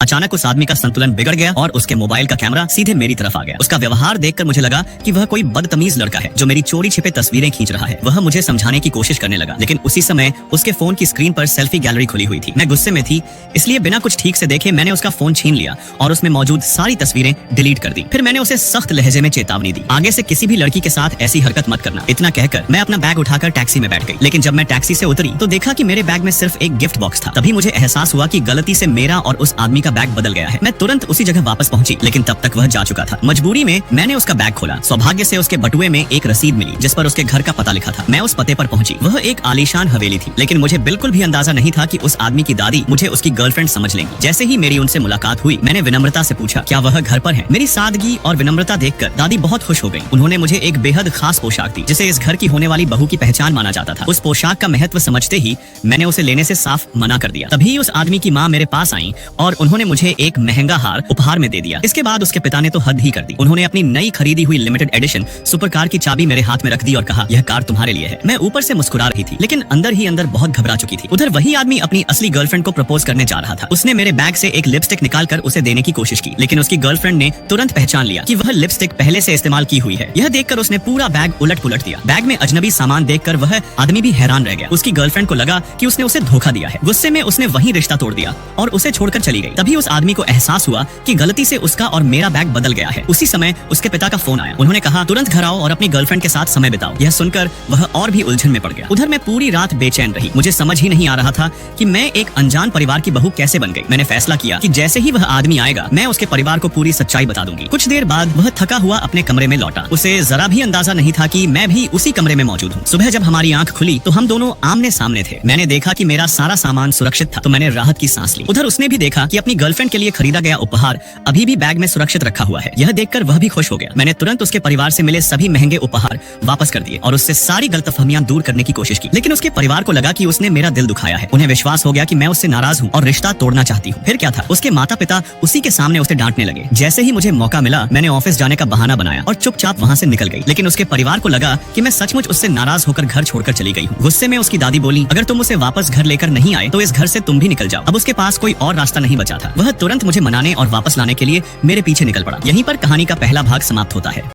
अचानक उस आदमी का संतुलन बिगड़ गया और उसके मोबाइल का कैमरा सीधे मेरी तरफ आ गया। उसका व्यवहार देखकर मुझे लगा कि वह कोई बदतमीज लड़का है जो मेरी चोरी छिपे तस्वीरें खींच रहा है। वह मुझे समझाने की कोशिश करने लगा, लेकिन उसी समय उसके फोन की स्क्रीन पर सेल्फी गैलरी खुली हुई थी। मैं गुस्से में थी, इसलिए बिना कुछ ठीक से देखे मैंने उसका फोन छीन लिया और उसमें मौजूद सारी तस्वीरें डिलीट कर दी। फिर मैंने उसे सख्त लहजे में चेतावनी दी, आगे से किसी भी लड़की के साथ ऐसी हरकत मत करना। इतना कहकर मैं अपना बैग उठाकर टैक्सी में बैठ गई। लेकिन जब मैं टैक्सी से उतरी तो देखा कि मेरे बैग में सिर्फ एक गिफ्ट बॉक्स था। तभी मुझे एहसास हुआ कि गलती से मेरा और उस आदमी का बैग बदल गया है। मैं तुरंत उसी जगह वापस पहुंची, लेकिन तब तक वह जा चुका था। मजबूरी में मैंने उसका बैग खोला। सौभाग्य से उसके बटुए में एक रसीद मिली जिस पर उसके घर का पता लिखा था। मैं उस पते पर पहुंची। वह एक आलीशान हवेली थी, लेकिन मुझे बिल्कुल भी अंदाजा नहीं था कि उस आदमी की दादी मुझे उसकी गर्लफ्रेंड समझ लेंगी। जैसे ही मेरी उनसे मुलाकात हुई, मैंने विनम्रता से पूछा, क्या वह घर पर है? मेरी सादगी और विनम्रता देखकर दादी बहुत खुश हो गई। उन्होंने मुझे एक बेहद खास पोशाक दी जिसे इस घर की होने वाली बहू की पहचान माना जाता था। उस पोशाक का महत्व समझते ही मैंने उसे लेने से साफ मना कर दिया। तभी उस आदमी की माँ मेरे पास आई और उन्होंने मुझे एक महंगा हार उपहार में दे दिया। इसके बाद उसके पिता ने तो हद ही कर दी। उन्होंने अपनी नई खरीदी हुई लिमिटेड एडिशन सुपर कार की चाबी मेरे हाथ में रख दी और कहा, यह कार तुम्हारे लिए है। मैं ऊपर से मुस्कुरा रही थी, लेकिन अंदर ही अंदर बहुत घबरा चुकी थी। उधर वही आदमी अपनी असली गर्लफ्रेंड को प्रपोज करने जा रहा था। उसने मेरे बैग से एक लिपस्टिक निकालकर उसे देने की कोशिश की, लेकिन उसकी गर्लफ्रेंड ने तुरंत पहचान लिया कि वह लिपस्टिक पहले से इस्तेमाल की हुई है। यह देखकर उसने पूरा बैग उलट पुलट दिया। बैग में अजनबी सामान देखकर वह आदमी भी हैरान रह गया। उसकी गर्लफ्रेंड को लगा कि उसने उसे धोखा दिया है। गुस्से में उसने वही रिश्ता तोड़ दिया और उसे छोड़कर चली गई। तभी उस आदमी को एहसास हुआ कि गलती से उसका और मेरा बैग बदल गया है। उसी समय उसके पिता का फोन आया। उन्होंने कहा, तुरंत घर आओ और अपनी गर्लफ्रेंड के साथ समय बिताओ। यह सुनकर वह और भी उलझन में पड़ गया। उधर मैं पूरी रात बेचैन रही। मुझे समझ ही नहीं आ रहा था कि मैं एक अनजान परिवार की बहू कैसे बन गई। मैंने फैसला किया कि जैसे ही वह आदमी आएगा मैं उसके परिवार को पूरी सच्चाई बता दूंगी। कुछ देर बाद वह थका हुआ अपने कमरे में लौटा। उसे जरा भी अंदाजा नहीं था कि मैं भी उसी कमरे में मौजूद हूँ। सुबह जब हमारी आंख खुली तो हम दोनों आमने सामने थे। मैंने देखा कि मेरा सारा सामान सुरक्षित था तो मैंने राहत की सांस ली। उधर उसने भी देखा कि अपनी गर्लफ्रेंड के लिए खरीदा गया उपहार अभी भी बैग में सुरक्षित रखा हुआ है। यह देखकर वह भी खुश हो गया। मैंने तुरंत उसके परिवार से मिले सभी महंगे उपहार वापस कर दिए और उससे सारी गलतफहमियां दूर करने की कोशिश की, लेकिन उसके परिवार को लगा कि उसने मेरा दिल दुखाया है। उन्हें विश्वास हो गया कि मैं उससे नाराज हूँ और रिश्ता तोड़ना चाहती हूँ। फिर क्या था, उसके माता पिता उसी के सामने उसे डांटने लगे। जैसे ही मुझे मौका मिला मैंने ऑफिस जाने का बहाना बनाया और चुपचाप वहाँ से निकल गई। लेकिन उसके परिवार को लगा कि मैं सचमुच उससे नाराज होकर घर छोड़कर चली गई हूँ। गुस्से में उसकी दादी बोली, अगर तुम उसे वापस घर लेकर नहीं आए तो इस घर से तुम भी निकल जाओ। अब उसके पास कोई और रास्ता नहीं बचा था। वह तुरंत मुझे मनाने और वापस लाने के लिए मेरे पीछे निकल पड़ा। यहीं पर कहानी का पहला भाग समाप्त होता है।